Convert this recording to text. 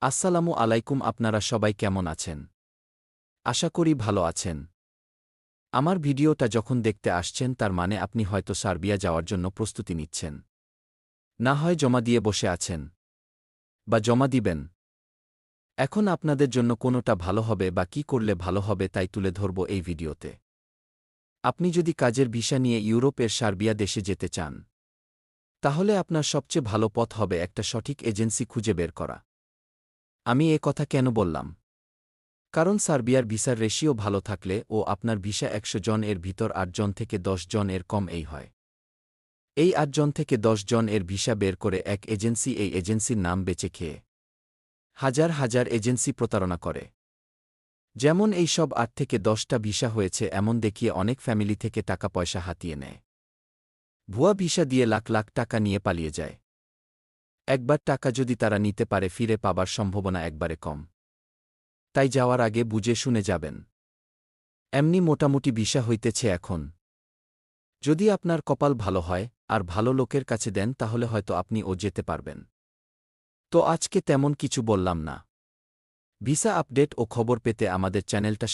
আসসালামু আলাইকুম, আপনারা সবাই কেমন আছেন? আশা করি ভালো আছেন। আমার ভিডিওটা যখন দেখতে আসছেন তার মানে আপনি হয়তো সার্বিয়া যাওয়ার জন্য প্রস্তুতি নিচ্ছেন। না হয় জমা দিয়ে বসে আছেন। বা জমা দিবেন। এখন আপনাদের জন্য কোনোটা ভালো হবে বা কি করলে ভালো হবে তাই তুলে ধরব এই ভিডিওতে। আপনি যদি কাজের ভিসা নিয়ে ইউরোপের সার্বিয়া দেশে যেতে চান, তাহলে আপনার সবচেয়ে ভালো পথ হবে একটা সঠিক এজেন্সি খুঁজে বের করা। আমি এ কথা কেন বললাম? কারণ সার্বিয়ার ভিসার রেশিও ভালো থাকলে ও আপনার ভিসা ১০০ জন এর ভিতর ৮ জন থেকে ১০ জন এর কম এই হয়। এই ৮ জন থেকে ১০ জন এর ভিসা বের করে এক এজেন্সি এই এজেন্সির নাম বেচে খেয়ে হাজার হাজার এজেন্সি প্রতারণা করে। যেমন এই সব ৮ থেকে ১০টা ভিসা হয়েছে এমন দেখিয়ে অনেক ফ্যামিলি থেকে টাকা পয়সা হাতিয়ে নেয়। ভুয়া ভিসা দিয়ে লাখ লাখ টাকা নিয়ে পালিয়ে যায়। একবার টাকা যদি তারা নিতে পারে ফিরে পাবার সম্ভাবনা একবারে কম। তাই যাওয়ার আগে বুঝে শুনে যাবেন। এমনি মোটামুটি ভিসা হইতেছে এখন। যদি আপনার কপাল ভালো হয় আর ভালো লোকের কাছে দেন তাহলে হয়তো আপনি ও যেতে পারবেন। তো আজকে তেমন কিছু বললাম না। ভিসা আপডেট ও খবর পেতে আমাদের চ্যানেলটা